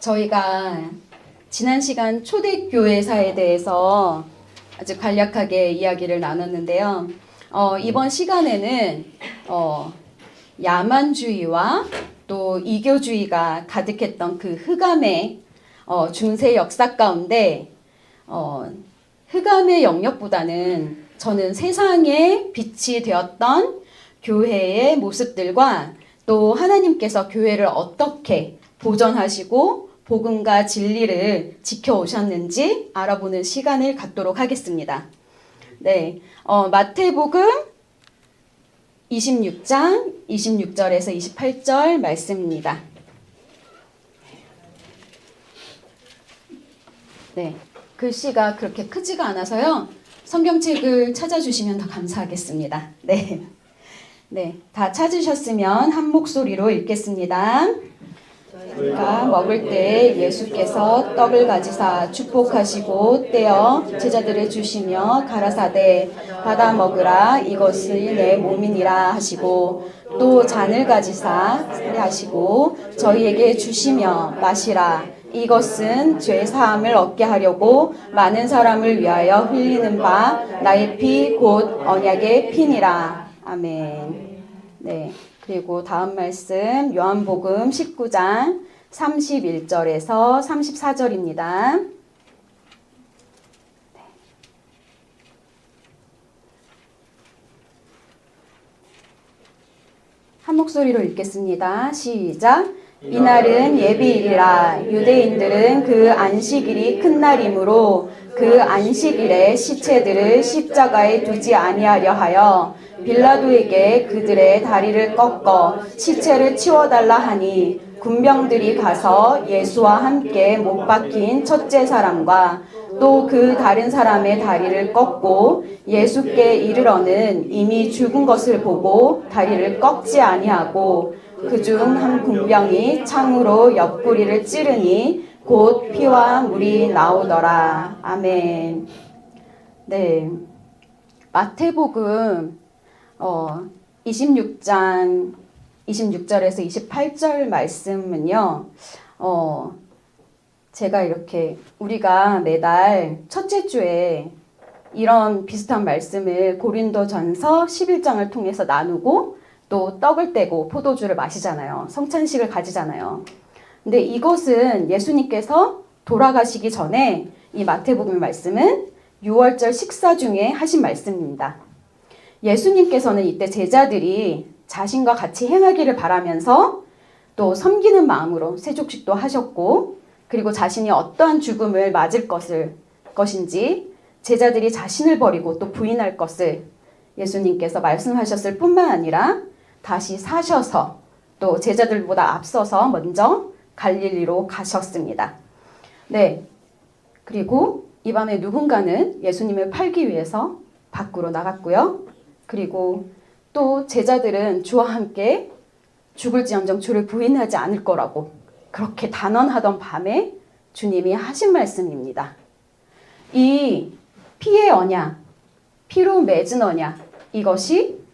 저희가 지난 시간 초대교회사에 대해서 아주 간략하게 이야기를 나눴는데요. 이번 시간에는 야만주의와 또 이교주의가 가득했던 그 흑암의 중세 역사 가운데 흑암의 영역보다는 저는 세상에 빛이 되었던 교회의 모습들과 또 하나님께서 교회를 어떻게 보존하시고 복음과 진리를 지켜오셨는지 알아보는 시간을 갖도록 하겠습니다. 네, 마태복음 26장 26절에서 28절 말씀입니다. 네, 글씨가 그렇게 크지가 않아서요. 성경책을 찾아주시면 더 감사하겠습니다. 네, 다 찾으셨으면 한 목소리로 읽겠습니다. 저희가 먹을 때 예수께서 떡을 가지사 축복하시고 떼어 제자들을 주시며 가라사대 받아 먹으라 이것이 내 몸이니라 하시고 또 잔을 가지사 하시고 저희에게 주시며 마시라 이것은 죄 사함을 얻게 하려고 많은 사람을 위하여 흘리는 바 나의 피 곧 언약의 피니라. 아멘. 네. 그리고 다음 말씀 요한복음 19장 31절에서 34절입니다. 한 목소리로 읽겠습니다. 시작. 이날은 예비일이라 유대인들은 그 안식일이 큰 날이므로 그 안식일에 시체들을 십자가에 두지 아니하려 하여 빌라도에게 그들의 다리를 꺾어 시체를 치워달라 하니 군병들이 가서 예수와 함께 못 박힌 첫째 사람과 또 그 다른 사람의 다리를 꺾고 예수께 이르러는 이미 죽은 것을 보고 다리를 꺾지 아니하고 그중 한 군병이 창으로 옆구리를 찌르니 곧 피와 물이 나오더라. 아멘. 네, 마태복음 26장 26절에서 28절 말씀은요. 제가 이렇게 우리가 매달 첫째 주에 이런 비슷한 말씀을 고린도전서 11장을 통해서 나누고 또 떡을 떼고 포도주를 마시잖아요. 성찬식을 가지잖아요. 근데 이것은 예수님께서 돌아가시기 전에 이 마태복음 말씀은 6월절 식사 중에 하신 말씀입니다. 예수님께서는 이때 제자들이 자신과 같이 행하기를 바라면서 또 섬기는 마음으로 세족식도 하셨고 그리고 자신이 어떠한 죽음을 맞을 것인지 제자들이 자신을 버리고 또 부인할 것을 예수님께서 말씀하셨을 뿐만 아니라 다시 사셔서 또 제자들보다 앞서서 먼저 갈릴리로 가셨습니다. 네, 그리고 이 밤에 누군가는 예수님을 팔기 위해서 밖으로 나갔고요. 그리고 또 제자들은 주와 함께 죽을지언정 주를 부인하지 않을 거라고 그렇게 단언하던 밤에 주님이 하신 말씀입니다. 이 피의 언약, 피로 맺은 언약, 이것이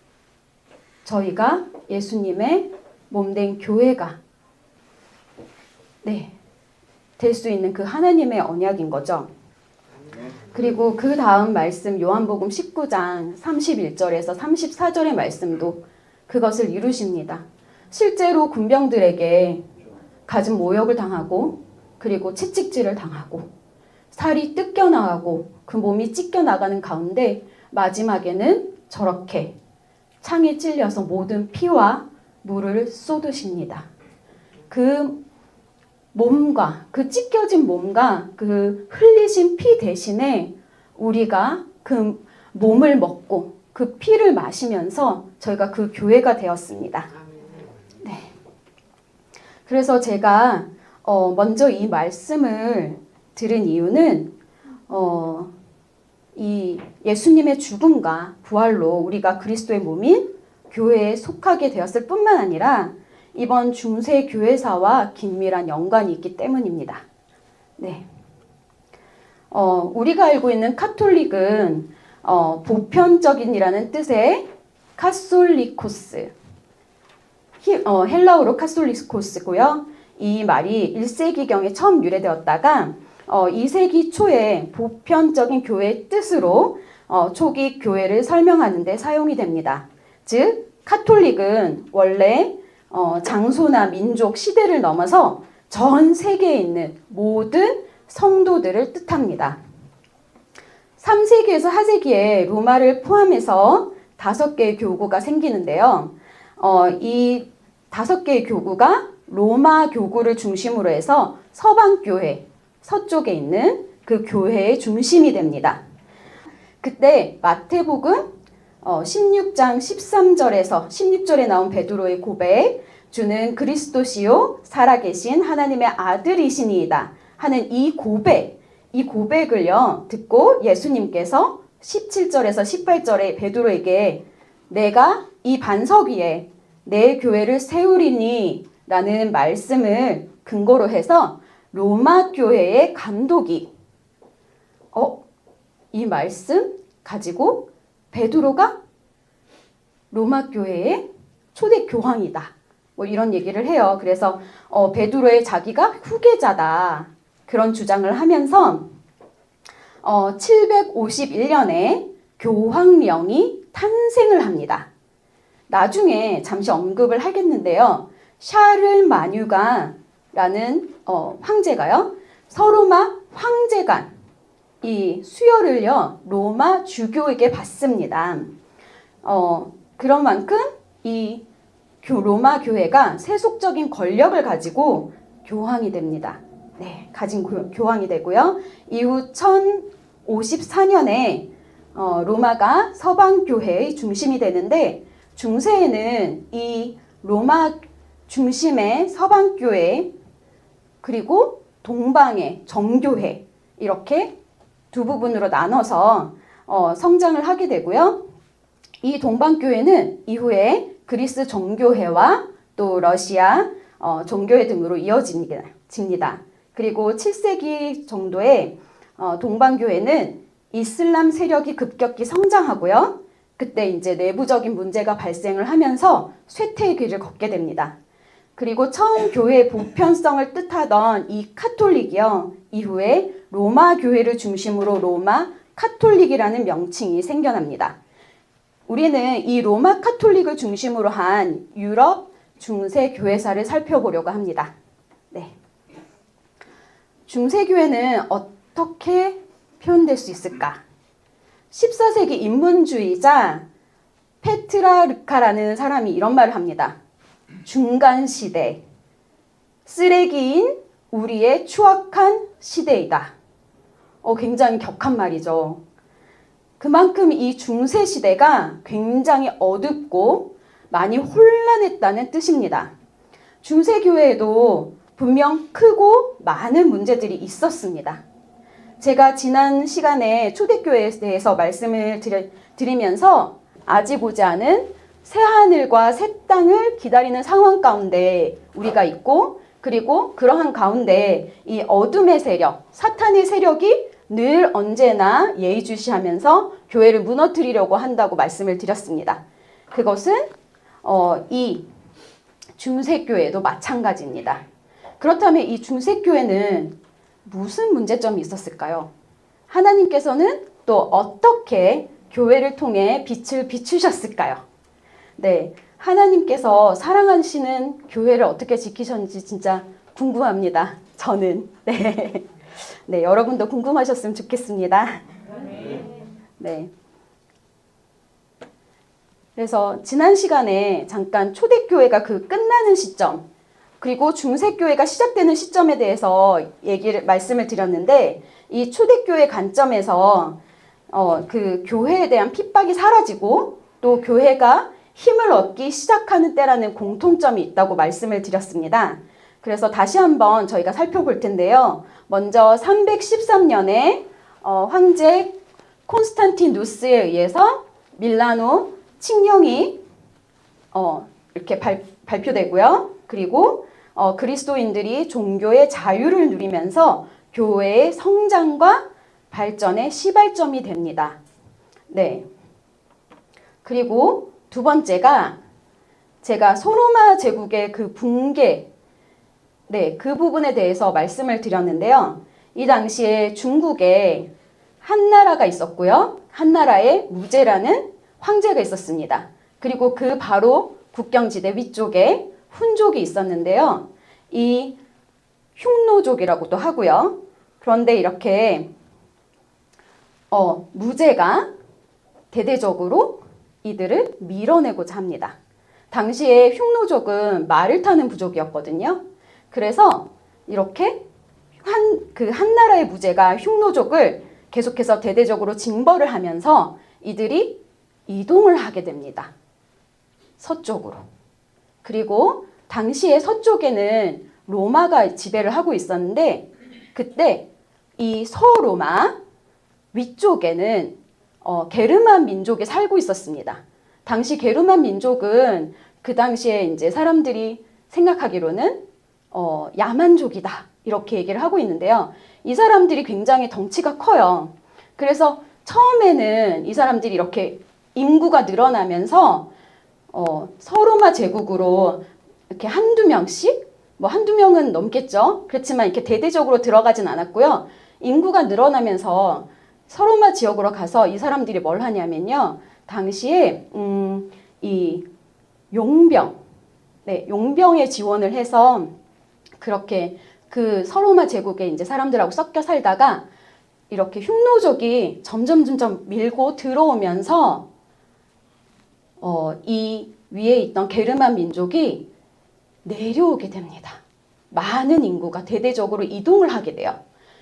저희가 예수님의 몸된 교회가 될 수 있는 그 하나님의 언약인 거죠. 그리고 그 다음 말씀 요한복음 19장 31절에서 34절의 말씀도 그것을 이루십니다. 실제로 군병들에게 갖은 모욕을 당하고 그리고 채찍질을 당하고 살이 뜯겨나가고 그 몸이 찢겨나가는 가운데 마지막에는 저렇게 창에 찔려서 모든 피와 물을 쏟으십니다. 그 몸과 그 찢겨진 몸과 그 흘리신 피 대신에 우리가 그 몸을 먹고 그 피를 마시면서 저희가 그 교회가 되었습니다. 네. 그래서 제가 먼저 이 말씀을 들은 이유는 이 예수님의 죽음과 부활로 우리가 그리스도의 몸인 교회에 속하게 되었을 뿐만 아니라 이번 중세 교회사와 긴밀한 연관이 있기 때문입니다. 네. 우리가 알고 있는 카톨릭은 보편적인이라는 뜻의 카솔리코스, 헬라어로 카솔리코스고요. 이 말이 1세기경에 처음 유래되었다가 2세기 초에 보편적인 교회의 뜻으로 초기 교회를 설명하는 데 사용이 됩니다. 즉 카톨릭은 원래 장소나 민족, 시대를 넘어서 전 세계에 있는 모든 성도들을 뜻합니다. 3세기에서 4세기에 로마를 포함해서 5개의 교구가 생기는데요. 이 5개의 교구가 로마 교구를 중심으로 해서 서방교회, 서쪽에 있는 그 교회의 중심이 됩니다. 그때 마태복음 16장 13절에서 16절에 나온 베드로의 고백, 주는 그리스도시요 살아계신 하나님의 아들이시니이다 하는 이 고백을요 듣고 예수님께서 17절에서 18절에 베드로에게 내가 이 반석 위에 내 교회를 세우리니 라는 말씀을 근거로 해서 로마 교회의 감독이 이 말씀 가지고 베드로가 로마 교회의 초대 교황이다. 뭐 이런 얘기를 해요. 그래서 베드로의 자기가 후계자다. 그런 주장을 하면서 751년에 교황령이 탄생을 합니다. 나중에 잠시 언급을 하겠는데요. 샤를마뉴가라는 황제가요. 서로마 황제간 이 수여를요 로마 주교에게 받습니다. 그런 만큼 이 로마 교회가 세속적인 권력을 가지고 교황이 됩니다. 네, 가진 교황이 되고요. 이후 1054년에 로마가 서방 교회의 중심이 되는데 중세에는 이 로마 중심의 서방 교회 그리고 동방의 정교회 이렇게 두 부분으로 나눠서 성장을 하게 되고요. 이 동방교회는 이후에 그리스 정교회와 또 러시아 정교회 등으로 이어집니다. 그리고 7세기 정도에 동방교회는 이슬람 세력이 급격히 성장하고요. 그때 이제 내부적인 문제가 발생을 하면서 쇠퇴의 길을 걷게 됩니다. 그리고 처음 교회의 보편성을 뜻하던 이 카톨릭이요. 이후에 로마 교회를 중심으로 로마 카톨릭이라는 명칭이 생겨납니다. 우리는 이 로마 카톨릭을 중심으로 한 유럽 중세 교회사를 살펴보려고 합니다. 네. 중세 교회는 어떻게 표현될 수 있을까? 14세기 인문주의자 페트라르카라는 사람이 이런 말을 합니다. 중간 시대, 쓰레기인 우리의 추악한 시대이다. 굉장히 격한 말이죠. 그만큼 이 중세 시대가 굉장히 어둡고 많이 혼란했다는 뜻입니다. 중세 교회에도 분명 크고 많은 문제들이 있었습니다. 제가 지난 시간에 초대교회에 대해서 말씀을 드리면서 아직 오지 않은 새하늘과 새 땅을 기다리는 상황 가운데 우리가 있고 그리고 그러한 가운데 이 어둠의 세력, 사탄의 세력이 늘 언제나 예의주시하면서 교회를 무너뜨리려고 한다고 말씀을 드렸습니다. 그것은 이 중세교회도 마찬가지입니다. 그렇다면 이 중세교회는 무슨 문제점이 있었을까요? 하나님께서는 또 어떻게 교회를 통해 빛을 비추셨을까요? 네, 하나님께서 사랑하시는 교회를 어떻게 지키셨는지 진짜 궁금합니다. 저는. 네. 네, 여러분도 궁금하셨으면 좋겠습니다. 네. 그래서 지난 시간에 잠깐 초대교회가 그 끝나는 시점, 그리고 중세교회가 시작되는 시점에 대해서 말씀을 드렸는데, 이 초대교회 관점에서 그 교회에 대한 핍박이 사라지고 또 교회가 힘을 얻기 시작하는 때라는 공통점이 있다고 말씀을 드렸습니다. 그래서 다시 한번 저희가 살펴볼 텐데요. 먼저 313년에 황제 콘스탄티누스에 의해서 밀라노 칙령이 이렇게 발표되고요. 그리고 그리스도인들이 종교의 자유를 누리면서 교회의 성장과 발전의 시발점이 됩니다. 네. 그리고 두 번째가 제가 소로마 제국의 그 붕괴 네, 그 부분에 대해서 말씀을 드렸는데요. 이 당시에 중국에 한나라가 있었고요. 한나라에 무제라는 황제가 있었습니다. 그리고 그 바로 국경지대 위쪽에 훈족이 있었는데요. 이 흉노족이라고도 하고요. 그런데 이렇게 무제가 대대적으로 이들을 밀어내고자 합니다. 당시에 흉노족은 말을 타는 부족이었거든요. 그래서 이렇게 한나라의 무제가 흉노족을 계속해서 대대적으로 징벌을 하면서 이들이 이동을 하게 됩니다. 서쪽으로. 그리고 당시에 서쪽에는 로마가 지배를 하고 있었는데 그때 이 서로마 위쪽에는 게르만 민족이 살고 있었습니다. 당시 게르만 민족은 그 당시에 이제 사람들이 생각하기로는 야만족이다 이렇게 얘기를 하고 있는데요. 이 사람들이 굉장히 덩치가 커요. 그래서 처음에는 이 사람들이 이렇게 인구가 늘어나면서 서로마 제국으로 이렇게 한두 명씩 한두 명은 넘겠죠. 그렇지만 이렇게 대대적으로 들어가진 않았고요. 인구가 늘어나면서 서로마 지역으로 가서 이 사람들이 뭘 하냐면요. 당시에 이 용병, 네, 용병에 지원을 해서 그렇게 그 서로마 제국에 이제 사람들하고 섞여 살다가 이렇게 흉노족이 점점 밀고 들어오면서 이 위에 있던 게르만 민족이 내려오게 됩니다. 많은 인구가 대대적으로 이동을 하게 돼요.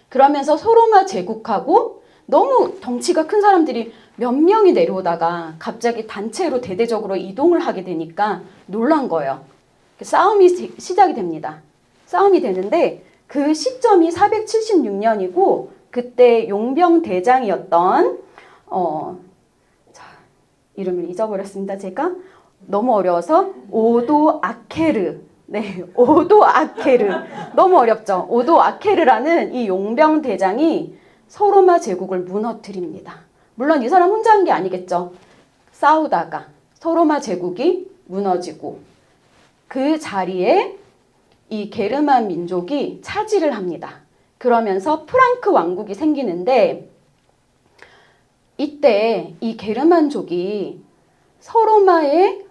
그러면서 서로마 제국하고 너무 덩치가 큰 사람들이 몇 명이 내려오다가 갑자기 단체로 대대적으로 이동을 하게 되니까 놀란 거예요. 싸움이 시작이 됩니다. 싸움이 되는데 그 시점이 476년이고 그때 용병 대장이었던 이름을 잊어버렸습니다. 제가 너무 어려워서 오도 아케르. 네, 오도 아케르. 너무 어렵죠. 오도 아케르라는 이 용병 대장이 서로마 제국을 무너뜨립니다. 물론 이 사람 혼자 한 게 아니겠죠. 싸우다가 서로마 제국이 무너지고 그 자리에 이 게르만 민족이 차지를 합니다. 그러면서 프랑크 왕국이 생기는데 이때 이 게르만족이 서로마의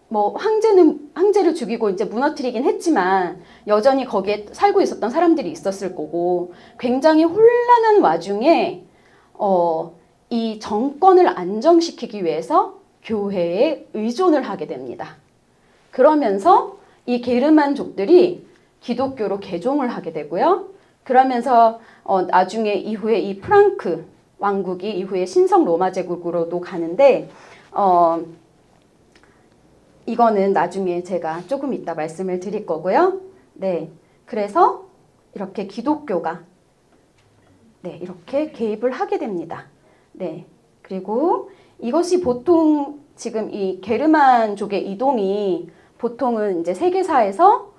황제를 죽이고 이제 무너뜨리긴 했지만 여전히 거기에 살고 있었던 사람들이 있었을 거고 굉장히 혼란한 와중에 이 정권을 안정시키기 위해서 교회에 의존을 하게 됩니다. 그러면서 이 게르만족들이 기독교로 개종을 하게 되고요. 그러면서 나중에 이후에 이 프랑크 왕국이 이후에 신성 로마 제국으로도 가는데 이거는 나중에 제가 조금 이따 말씀을 드릴 거고요. 네, 그래서 이렇게 기독교가 이렇게 개입을 하게 됩니다. 네, 그리고 이것이 보통 지금 이 게르만족의 이동이 보통은 이제 세계사에서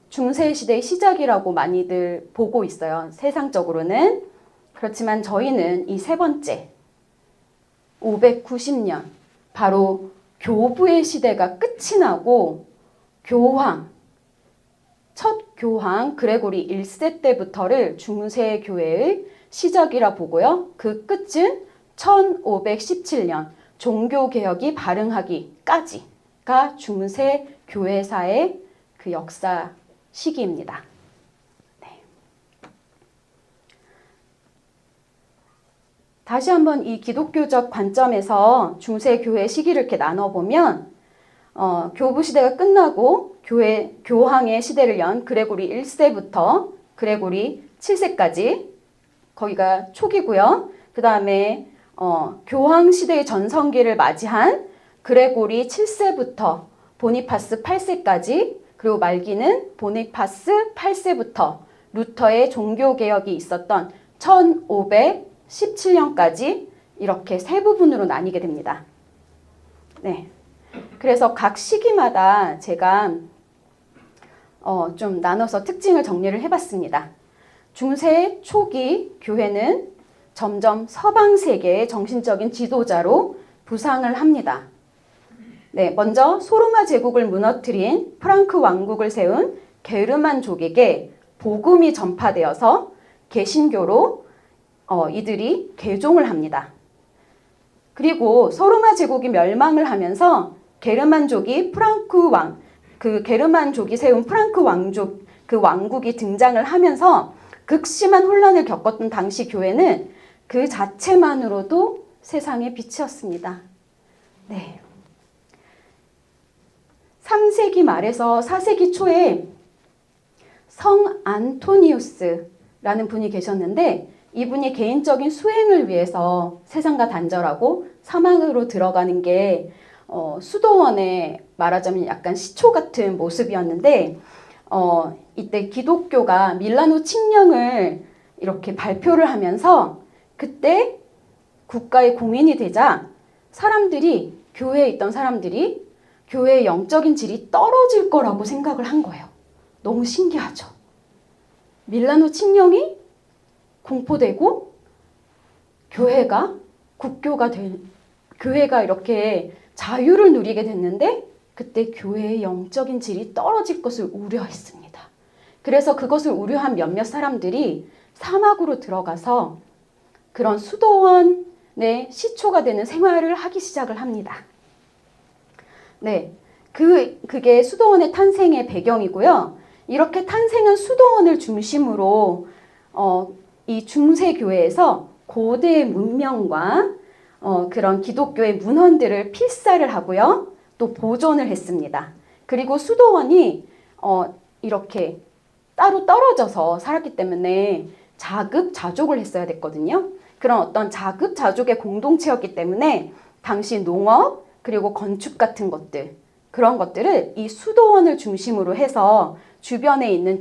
중세 시대의 시작이라고 많이들 보고 있어요. 세상적으로는. 그렇지만 저희는 이 세 번째 590년 바로 교부의 시대가 끝이 나고 첫 교황 그레고리 1세 때부터를 중세 교회의 시작이라 보고요. 그 끝은 1517년 종교개혁이 발흥하기까지가 중세 교회사의 그 역사 시기입니다. 네. 다시 한번 이 기독교적 관점에서 중세 교회 시기를 이렇게 나눠보면 교부 시대가 끝나고 교황의 시대를 연 그레고리 1세부터 그레고리 7세까지 거기가 초기고요. 그 다음에 교황 시대의 전성기를 맞이한 그레고리 7세부터 보니파스 8세까지 그리고 말기는 보니파스 8세부터 루터의 종교개혁이 있었던 1517년까지 이렇게 세 부분으로 나뉘게 됩니다. 네. 그래서 각 시기마다 제가 좀 나눠서 특징을 정리를 해봤습니다. 중세 초기 교회는 점점 서방 세계의 정신적인 지도자로 부상을 합니다. 네, 먼저 소로마 제국을 무너뜨린 프랑크 왕국을 세운 게르만족에게 복음이 전파되어서 개신교로 이들이 개종을 합니다. 그리고 서로마 제국이 멸망을 하면서 게르만족이 그 게르만족이 세운 프랑크 왕족 그 왕국이 등장을 하면서 극심한 혼란을 겪었던 당시 교회는 그 자체만으로도 세상의 빛이었습니다. 네. 3세기 말에서 4세기 초에 성 안토니우스라는 분이 계셨는데 이분이 개인적인 수행을 위해서 세상과 단절하고 사막으로 들어가는 게 수도원에 말하자면 약간 시초 같은 모습이었는데 이때 기독교가 밀라노 칙령을 이렇게 발표를 하면서 그때 국가의 공인이 되자 교회에 있던 사람들이 교회의 영적인 질이 떨어질 거라고 생각을 한 거예요. 너무 신기하죠? 밀라노 칙령이 공포되고 교회가 이렇게 자유를 누리게 됐는데 그때 교회의 영적인 질이 떨어질 것을 우려했습니다. 그래서 그것을 우려한 몇몇 사람들이 사막으로 들어가서 그런 수도원의 시초가 되는 생활을 하기 시작을 합니다. 네, 그게 수도원의 탄생의 배경이고요. 이렇게 탄생한 수도원을 중심으로 이 중세교회에서 고대의 문명과 그런 기독교의 문헌들을 필사를 하고요. 또 보존을 했습니다. 그리고 수도원이 이렇게 따로 떨어져서 살았기 때문에 자급자족을 했어야 됐거든요. 그런 어떤 자급자족의 공동체였기 때문에 당시 농업 그리고 건축 같은 것들 그런 것들을 이 수도원을 중심으로 해서 주변에 있는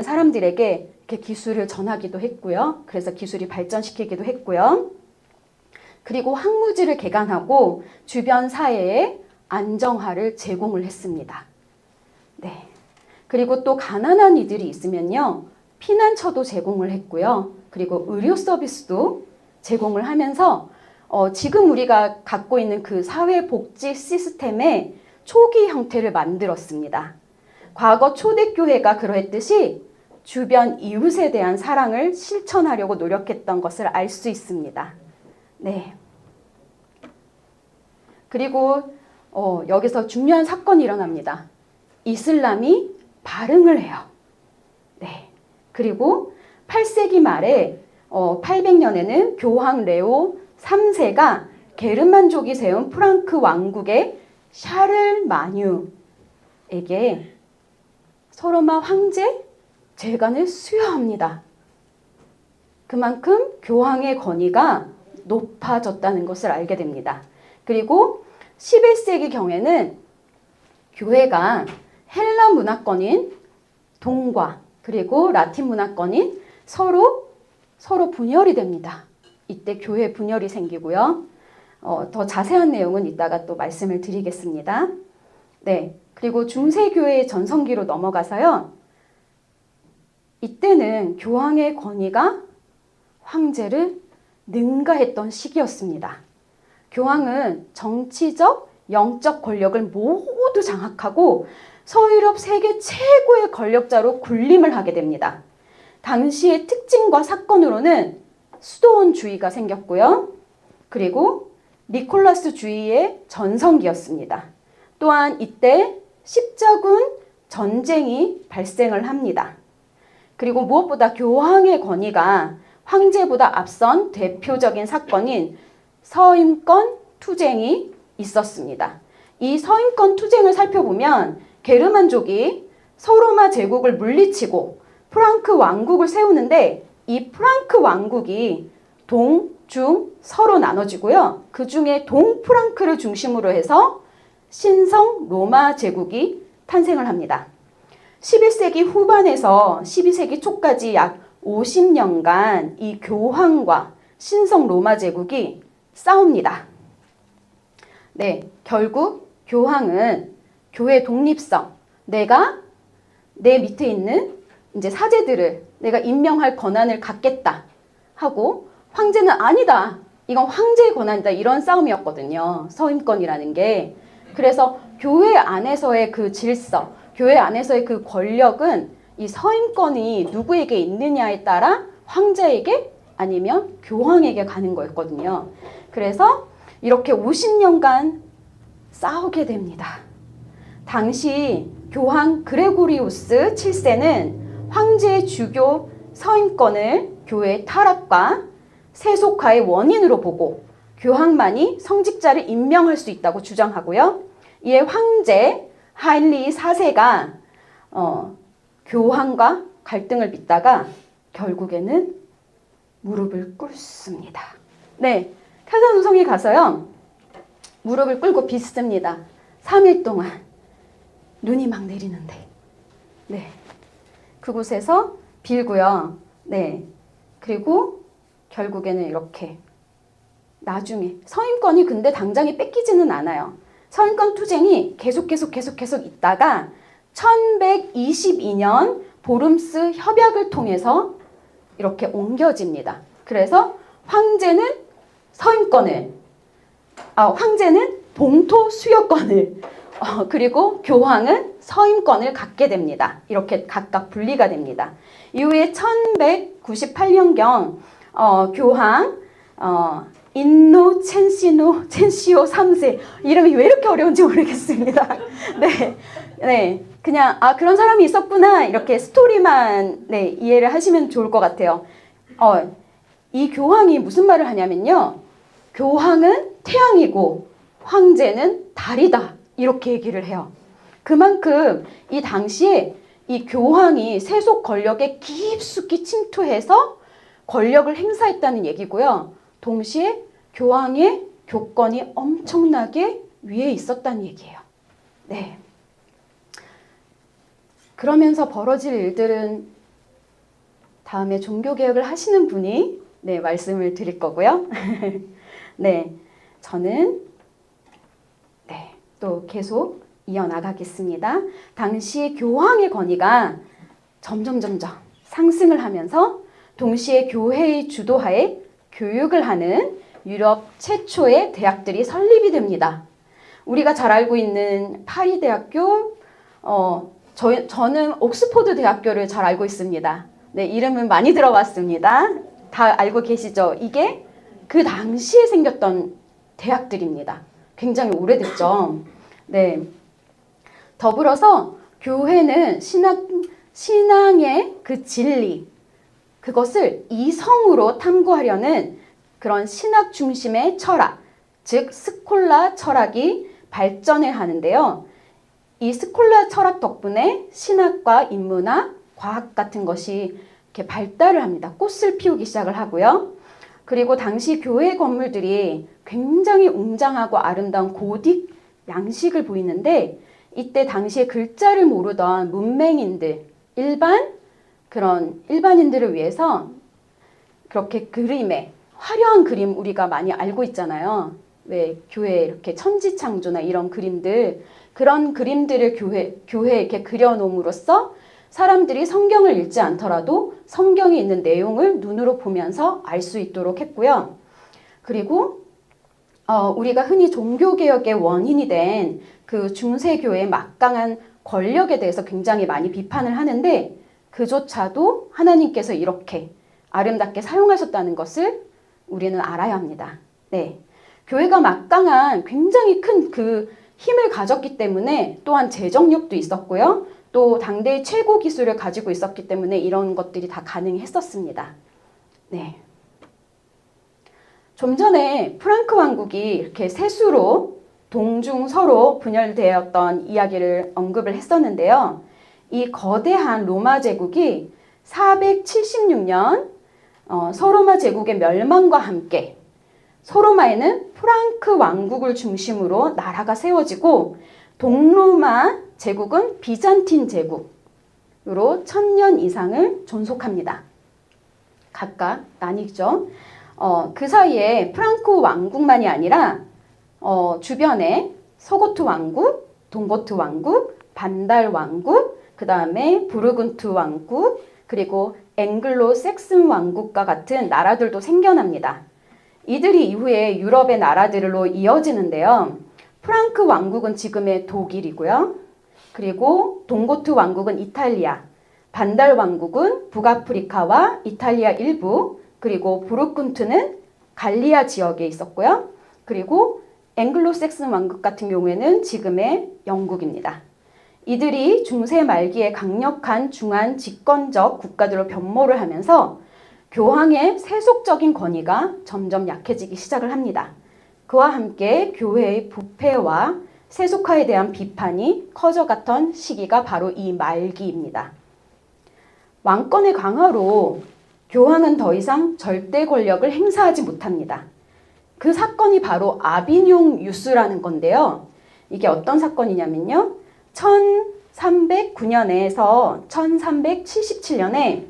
사람들에게 이렇게 기술을 전하기도 했고요. 그래서 기술이 발전시키기도 했고요. 그리고 황무지를 개간하고 주변 사회에 안정화를 제공을 했습니다. 네. 그리고 또 가난한 이들이 있으면요. 피난처도 제공을 했고요. 그리고 의료 서비스도 제공을 하면서 지금 우리가 갖고 있는 그 사회복지 시스템의 초기 형태를 만들었습니다. 과거 초대교회가 그러했듯이 주변 이웃에 대한 사랑을 실천하려고 노력했던 것을 알 수 있습니다. 네. 그리고 여기서 중요한 사건이 일어납니다. 이슬람이 발흥을 해요. 네. 그리고 8세기 말에 800년에는 교황 레오 3세가 게르만족이 세운 프랑크 왕국의 샤를마뉴에게 서로마 황제 재간을 수여합니다. 그만큼 교황의 권위가 높아졌다는 것을 알게 됩니다. 그리고 11세기 경에는 교회가 헬라 문화권인 동과 그리고 라틴 문화권인 서로 분열이 됩니다. 이때 교회 분열이 생기고요. 더 자세한 내용은 이따가 또 말씀을 드리겠습니다. 네, 그리고 중세교회의 전성기로 넘어가서요. 이때는 교황의 권위가 황제를 능가했던 시기였습니다. 교황은 정치적, 영적 권력을 모두 장악하고 서유럽 세계 최고의 권력자로 군림을 하게 됩니다. 당시의 특징과 사건으로는 수도원주의가 생겼고요. 그리고 니콜라스주의의 전성기였습니다. 또한 이때 십자군 전쟁이 발생을 합니다. 그리고 무엇보다 교황의 권위가 황제보다 앞선 대표적인 사건인 서임권 투쟁이 있었습니다. 이 서임권 투쟁을 살펴보면 게르만족이 서로마 제국을 물리치고 프랑크 왕국을 세우는데 이 프랑크 왕국이 동, 중, 서로 나눠지고요. 그 중에 동프랑크를 중심으로 해서 신성 로마 제국이 탄생을 합니다. 11세기 후반에서 12세기 초까지 약 50년간 이 교황과 신성 로마 제국이 싸웁니다. 네, 결국 교황은 교회 독립성, 내가 내 밑에 있는 이제 사제들을 내가 임명할 권한을 갖겠다 하고 황제는 아니다. 이건 황제의 권한이다. 이런 싸움이었거든요. 서임권이라는 게. 그래서 교회 안에서의 그 질서, 교회 안에서의 그 권력은 이 서임권이 누구에게 있느냐에 따라 황제에게 아니면 교황에게 가는 거였거든요. 그래서 이렇게 50년간 싸우게 됩니다. 당시 교황 그레고리우스 7세는 황제의 주교 서임권을 교회의 타락과 세속화의 원인으로 보고 교황만이 성직자를 임명할 수 있다고 주장하고요. 이에 황제 하인리히 4세가 교황과 갈등을 빚다가 결국에는 무릎을 꿇습니다. 네, 카사노성에 가서요. 무릎을 꿇고 빚습니다. 3일 동안 눈이 막 내리는데. 네, 그곳에서 빌고요. 네, 그리고 결국에는 이렇게 나중에 서임권이 근데 당장에 뺏기지는 않아요. 서임권 투쟁이 계속 있다가 1122년 보름스 협약을 통해서 이렇게 옮겨집니다. 그래서 황제는 서임권을, 황제는 봉토 수여권을, 그리고 교황은 서임권을 갖게 됩니다. 이렇게 각각 분리가 됩니다. 이후에 1198년경 교황 인노첸시오 3세, 이름이 왜 이렇게 어려운지 모르겠습니다. 네, 그냥 그런 사람이 있었구나 이렇게 스토리만 이해를 하시면 좋을 것 같아요. 이 교황이 무슨 말을 하냐면요, 교황은 태양이고 황제는 달이다 이렇게 얘기를 해요. 그만큼 이 당시에 이 교황이 세속 권력에 깊숙이 침투해서 권력을 행사했다는 얘기고요. 동시에 교황의 교권이 엄청나게 위에 있었다는 얘기예요. 네. 그러면서 벌어질 일들은 다음에 종교개혁을 하시는 분이 말씀을 드릴 거고요. 네, 저는 또 계속 이어나가겠습니다. 당시 교황의 권위가 점점 상승을 하면서 동시에 교회의 주도하에 교육을 하는 유럽 최초의 대학들이 설립이 됩니다. 우리가 잘 알고 있는 파리 대학교, 저는 옥스퍼드 대학교를 잘 알고 있습니다. 네, 이름은 많이 들어봤습니다. 다 알고 계시죠? 이게 그 당시에 생겼던 대학들입니다. 굉장히 오래됐죠. 네. 더불어서 교회는 신앙의 그 진리, 그것을 이성으로 탐구하려는 그런 신학 중심의 철학, 즉 스콜라 철학이 발전을 하는데요. 이 스콜라 철학 덕분에 신학과 인문학, 과학 같은 것이 이렇게 발달을 합니다. 꽃을 피우기 시작을 하고요. 그리고 당시 교회 건물들이 굉장히 웅장하고 아름다운 고딕 양식을 보이는데, 이때 당시에 글자를 모르던 문맹인들, 그런 일반인들을 위해서 그렇게 그림에 화려한 그림 우리가 많이 알고 있잖아요. 왜 교회에 이렇게 천지창조나 이런 그림들, 그런 그림들을 교회에 이렇게 그려놓음으로써 사람들이 성경을 읽지 않더라도 성경에 있는 내용을 눈으로 보면서 알 수 있도록 했고요. 그리고 우리가 흔히 종교개혁의 원인이 된 그 중세교회의 막강한 권력에 대해서 굉장히 많이 비판을 하는데, 그조차도 하나님께서 이렇게 아름답게 사용하셨다는 것을 우리는 알아야 합니다. 네, 교회가 막강한 굉장히 큰 그 힘을 가졌기 때문에 또한 재정력도 있었고요. 또 당대의 최고 기술을 가지고 있었기 때문에 이런 것들이 다 가능했었습니다. 네. 좀 전에 프랑크 왕국이 이렇게 세수로 동중서로 분열되었던 이야기를 언급을 했었는데요. 이 거대한 로마 제국이 476년 서로마 제국의 멸망과 함께 소로마에는 프랑크 왕국을 중심으로 나라가 세워지고, 동로마 제국은 비잔틴 제국으로 1000년 이상을 존속합니다. 각각 나뉘죠. 그 사이에 프랑크 왕국만이 아니라 주변에 서고트 왕국, 동고트 왕국, 반달 왕국, 그 다음에 부르근트 왕국, 그리고 앵글로 섹슨 왕국과 같은 나라들도 생겨납니다. 이들이 이후에 유럽의 나라들로 이어지는데요. 프랑크 왕국은 지금의 독일이고요. 그리고 동고트 왕국은 이탈리아, 반달 왕국은 북아프리카와 이탈리아 일부, 그리고 부르쿤트는 갈리아 지역에 있었고요. 그리고 앵글로색슨 왕국 같은 경우에는 지금의 영국입니다. 이들이 중세 말기에 강력한 중한 집권적 국가들로 변모를 하면서 교황의 세속적인 권위가 점점 약해지기 시작을 합니다. 그와 함께 교회의 부패와 세속화에 대한 비판이 커져갔던 시기가 바로 이 말기입니다. 왕권의 강화로 교황은 더 이상 절대 권력을 행사하지 못합니다. 그 사건이 바로 아비뇽 유수라는 건데요. 이게 어떤 사건이냐면요. 1309년에서 1377년에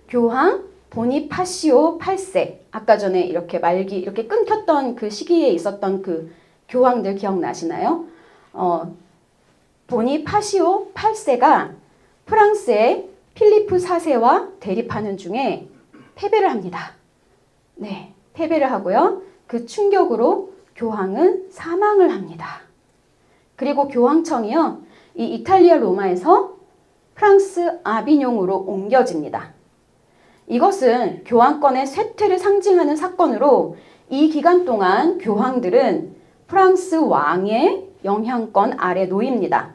교황 보니파시오 8세, 아까 전에 이렇게 말기 이렇게 끊겼던 그 시기에 있었던 그 교황들 기억나시나요? 보니파시오 8세가 프랑스의 필리프 4세와 대립하는 중에 패배를 합니다. 네, 패배를 하고요. 그 충격으로 교황은 사망을 합니다. 그리고 교황청이요, 이 이탈리아 로마에서 프랑스 아비뇽으로 옮겨집니다. 이것은 교황권의 쇠퇴를 상징하는 사건으로 이 기간 동안 교황들은 프랑스 왕의 영향권 아래 놓입니다.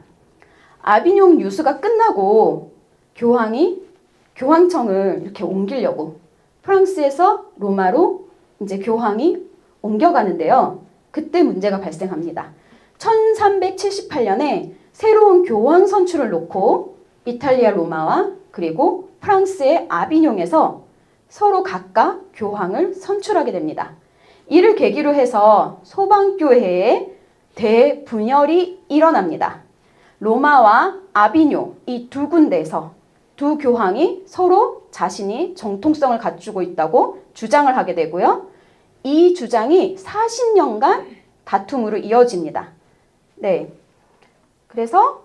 아비뇽 유수가 끝나고 교황이 교황청을 이렇게 옮기려고 프랑스에서 로마로 이제 교황이 옮겨가는데요. 그때 문제가 발생합니다. 1378년에 새로운 교황 선출을 놓고 이탈리아 로마와 그리고 프랑스의 아비뇽에서 서로 각각 교황을 선출하게 됩니다. 이를 계기로 해서 소방교회에 대분열이 일어납니다. 로마와 아비뇽 이 두 군데에서 두 교황이 서로 자신이 정통성을 갖추고 있다고 주장을 하게 되고요. 이 주장이 40년간 다툼으로 이어집니다. 네. 그래서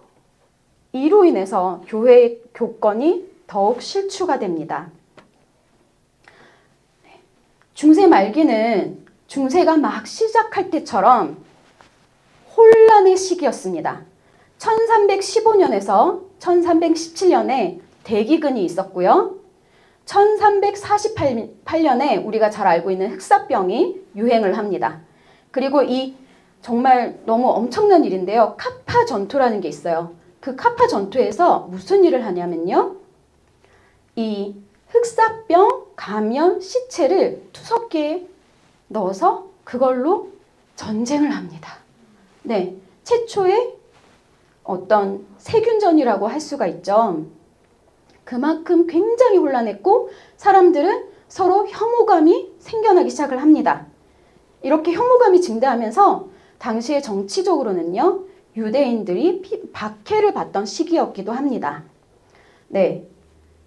이로 인해서 교회의 교권이 더욱 실추가 됩니다. 중세 말기는 중세가 막 시작할 때처럼 혼란의 시기였습니다. 1315년에서 1317년에 대기근이 있었고요. 1348년에 우리가 잘 알고 있는 흑사병이 유행을 합니다. 그리고 이 정말 너무 엄청난 일인데요. 카파 전투라는 게 있어요. 그 카파 전투에서 무슨 일을 하냐면요. 이 흑사병 감염 시체를 투석기에 넣어서 그걸로 전쟁을 합니다. 네, 최초의 어떤 세균전이라고 할 수가 있죠. 그만큼 굉장히 혼란했고 사람들은 서로 혐오감이 생겨나기 시작을 합니다. 이렇게 혐오감이 증대하면서 당시의 정치적으로는요, 유대인들이 박해를 받던 시기였기도 합니다. 네.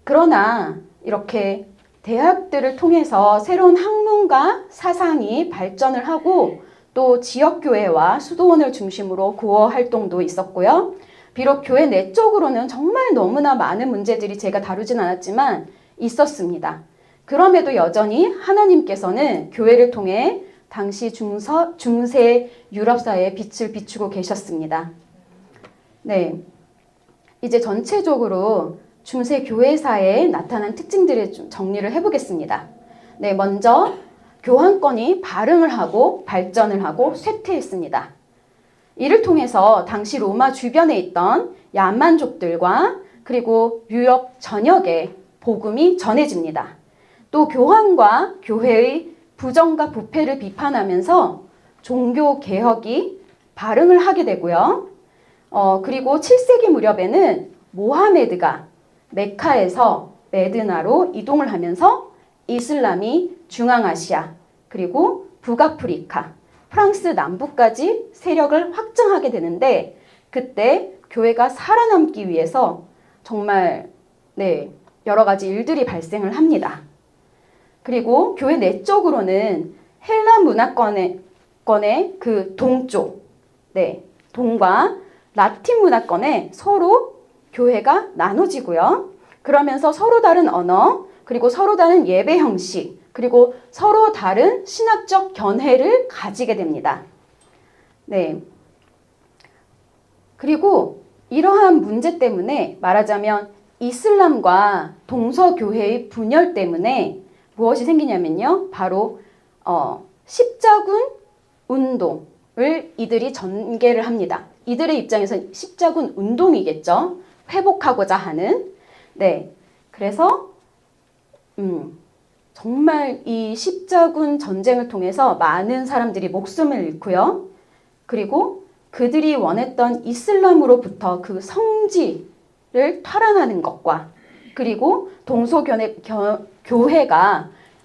그러나 이렇게 대학들을 통해서 새로운 학문과 사상이 발전을 하고 또 지역교회와 수도원을 중심으로 구호 활동도 있었고요. 비록 교회 내적으로는 정말 너무나 많은 문제들이 제가 다루진 않았지만 있었습니다. 그럼에도 여전히 하나님께서는 교회를 통해 당시 중세 유럽 사회에 빛을 비추고 계셨습니다. 네, 이제 전체적으로 중세 교회사에 나타난 특징들을 좀 정리를 해보겠습니다. 네, 먼저 교황권이 발흥을 하고 발전을 하고 쇠퇴했습니다. 이를 통해서 당시 로마 주변에 있던 야만족들과 그리고 유럽 전역에 복음이 전해집니다. 또 교황과 교회의 부정과 부패를 비판하면서 종교 개혁이 발흥을 하게 되고요. 그리고 7세기 무렵에는 모하메드가 메카에서 메드나로 이동을 하면서 이슬람이 중앙아시아 그리고 북아프리카, 프랑스 남부까지 세력을 확장하게 되는데 그때 교회가 살아남기 위해서 정말 여러 가지 일들이 발생을 합니다. 그리고 교회 내적으로는 헬라 문화권의 그 동쪽, 동과 라틴 문화권에 서로 교회가 나눠지고요. 그러면서 서로 다른 언어, 그리고 서로 다른 예배 형식, 그리고 서로 다른 신학적 견해를 가지게 됩니다. 네. 그리고 이러한 문제 때문에 말하자면 이슬람과 동서교회의 분열 때문에 무엇이 생기냐면요. 바로 십자군 운동을 이들이 전개를 합니다. 이들의 입장에서는 십자군 운동이겠죠. 회복하고자 하는. 네. 그래서 정말 이 십자군 전쟁을 통해서 많은 사람들이 목숨을 잃고요. 그리고 그들이 원했던 이슬람으로부터 그 성지를 탈환하는 것과 그리고 동서교회가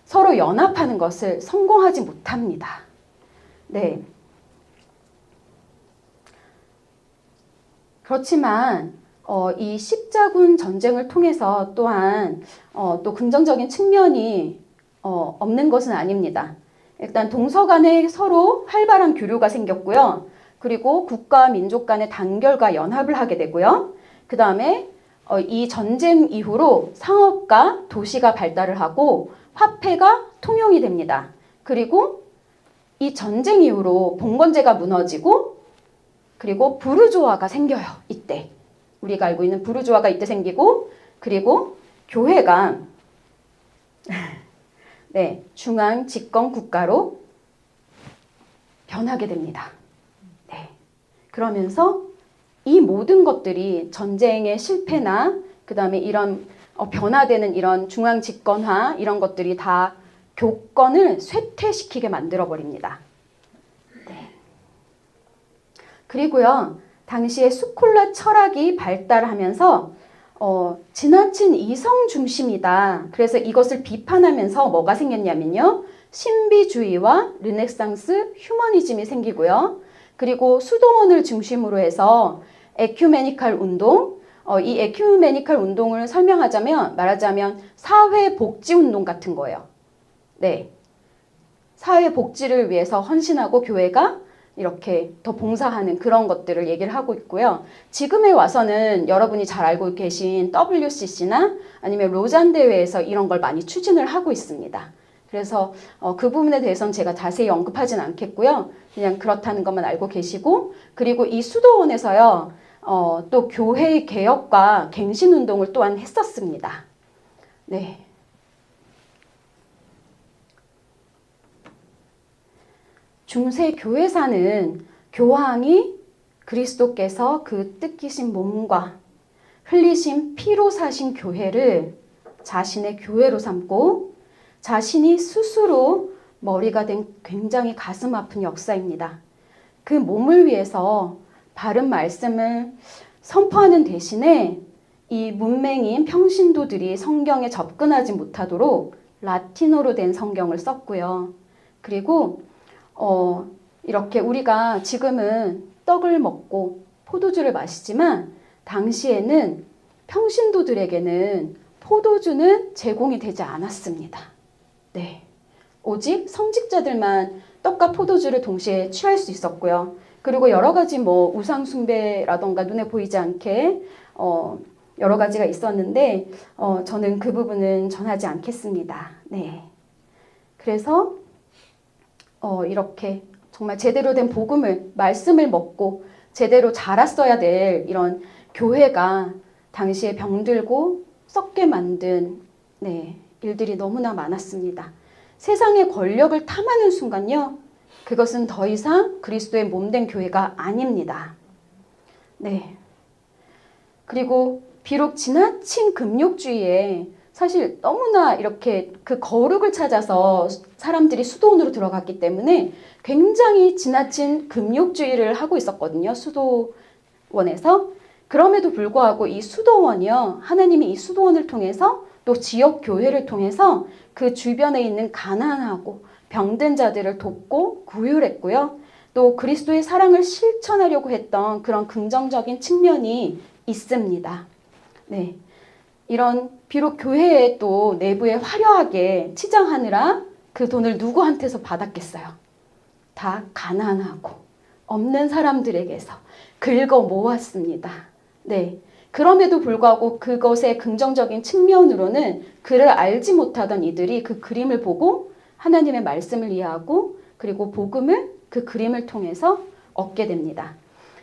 서로 연합하는 것을 성공하지 못합니다. 네. 그렇지만 이 십자군 전쟁을 통해서 또한 또 긍정적인 측면이 없는 것은 아닙니다. 일단 동서 간에 서로 활발한 교류가 생겼고요. 그리고 국가 민족 간의 단결과 연합을 하게 되고요. 그 다음에 이 전쟁 이후로 상업과 도시가 발달을 하고 화폐가 통용이 됩니다. 그리고 이 전쟁 이후로 봉건제가 무너지고 그리고 부르주아가 생겨요. 이때 우리가 알고 있는 부르주아가 이때 생기고 그리고 교회가 네, 중앙 집권 국가로 변하게 됩니다. 네. 그러면서 이 모든 것들이 전쟁의 실패나 그 다음에 이런 변화되는 이런 중앙 집권화 이런 것들이 다 교권을 쇠퇴시키게 만들어 버립니다. 네. 그리고요, 당시에 스콜라 철학이 발달하면서 지나친 이성 중심이다. 그래서 이것을 비판하면서 뭐가 생겼냐면요. 신비주의와 르네상스 휴머니즘이 생기고요. 그리고 수도원을 중심으로 해서 에큐메니칼 운동, 이 에큐메니칼 운동을 말하자면 사회복지 운동 같은 거예요. 네. 사회복지를 위해서 헌신하고 교회가 이렇게 더 봉사하는 그런 것들을 얘기를 하고 있고요. 지금에 와서는 여러분이 잘 알고 계신 WCC나 아니면 로잔 대회에서 이런 걸 많이 추진을 하고 있습니다. 그래서 그 부분에 대해서는 제가 자세히 언급하진 않겠고요. 그냥 그렇다는 것만 알고 계시고 그리고 이 수도원에서요. 또 교회의 개혁과 갱신운동을 또한 했었습니다. 네. 중세 교회사는 교황이 그리스도께서 그 뜯기신 몸과 흘리신 피로 사신 교회를 자신의 교회로 삼고 자신이 스스로 머리가 된 굉장히 가슴 아픈 역사입니다. 그 몸을 위해서 바른 말씀을 선포하는 대신에 이 문맹인 평신도들이 성경에 접근하지 못하도록 라틴어로 된 성경을 썼고요. 그리고 이렇게 우리가 지금은 떡을 먹고 포도주를 마시지만 당시에는 평신도들에게는 포도주는 제공이 되지 않았습니다. 네. 오직 성직자들만 떡과 포도주를 동시에 취할 수 있었고요. 그리고 여러 가지 우상 숭배라던가 눈에 보이지 않게 여러 가지가 있었는데 저는 그 부분은 전하지 않겠습니다. 네. 그래서 이렇게 정말 제대로 된 말씀을 먹고 제대로 자랐어야 될 이런 교회가 당시에 병들고 썩게 만든 일들이 너무나 많았습니다. 세상의 권력을 탐하는 순간요. 그것은 더 이상 그리스도의 몸된 교회가 아닙니다. 네. 그리고 비록 지나친 금욕주의에 사실 너무나 이렇게 그 거룩을 찾아서 사람들이 수도원으로 들어갔기 때문에 굉장히 지나친 금욕주의를 하고 있었거든요. 수도원에서. 그럼에도 불구하고 이 수도원이요. 하나님이 이 수도원을 통해서 또 지역 교회를 통해서 그 주변에 있는 가난하고 병든 자들을 돕고 구휼했고요. 또 그리스도의 사랑을 실천하려고 했던 그런 긍정적인 측면이 있습니다. 네. 이런 비록 교회에 또 내부에 화려하게 치장하느라 그 돈을 누구한테서 받았겠어요? 다 가난하고 없는 사람들에게서 긁어 모았습니다. 네. 그럼에도 불구하고 그것의 긍정적인 측면으로는 그를 알지 못하던 이들이 그 그림을 보고 하나님의 말씀을 이해하고 그리고 복음을 그 그림을 통해서 얻게 됩니다.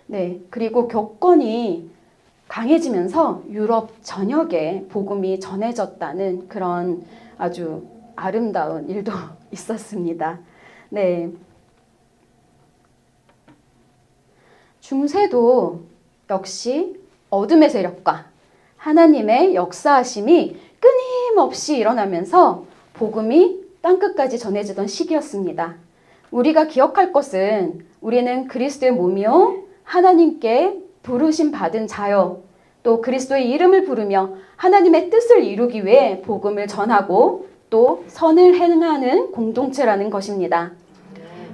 네. 그리고 교권이 강해지면서 유럽 전역에 복음이 전해졌다는 그런 아주 아름다운 일도 있었습니다. 네. 중세도 역시 어둠의 세력과 하나님의 역사하심이 끊임없이 일어나면서 복음이 땅끝까지 전해지던 시기였습니다. 우리가 기억할 것은 우리는 그리스도의 몸이요 하나님께 부르심 받은 자요 또 그리스도의 이름을 부르며 하나님의 뜻을 이루기 위해 복음을 전하고 또 선을 행하는 공동체라는 것입니다.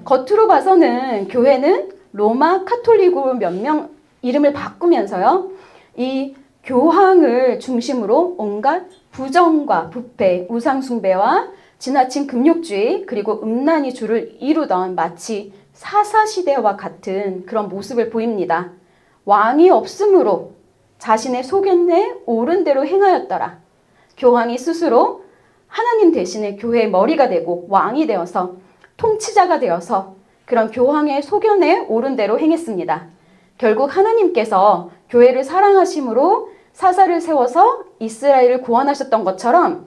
겉으로 봐서는 교회는 로마 카톨릭으로 몇 명 이름을 바꾸면서요. 이 교황을 중심으로 온갖 부정과 부패, 우상숭배와 지나친 금욕주의 그리고 음란이 주를 이루던 마치 사사시대와 같은 그런 모습을 보입니다. 왕이 없으므로 자신의 소견에 옳은 대로 행하였더라. 교황이 스스로 하나님 대신에 교회의 머리가 되고 왕이 되어서 통치자가 되어서 그런 교황의 소견에 옳은 대로 행했습니다. 결국 하나님께서 교회를 사랑하심으로 사사를 세워서 이스라엘을 구원하셨던 것처럼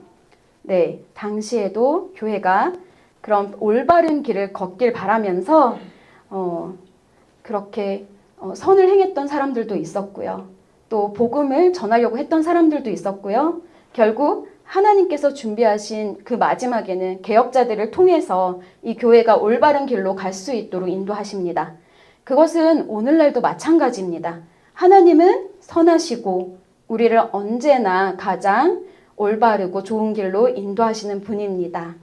네, 당시에도 교회가 그런 올바른 길을 걷길 바라면서 그렇게 선을 행했던 사람들도 있었고요. 또 복음을 전하려고 했던 사람들도 있었고요. 결국 하나님께서 준비하신 그 마지막에는 개혁자들을 통해서 이 교회가 올바른 길로 갈 수 있도록 인도하십니다. 그것은 오늘날도 마찬가지입니다. 하나님은 선하시고 우리를 언제나 가장 올바르고 좋은 길로 인도하시는 분입니다.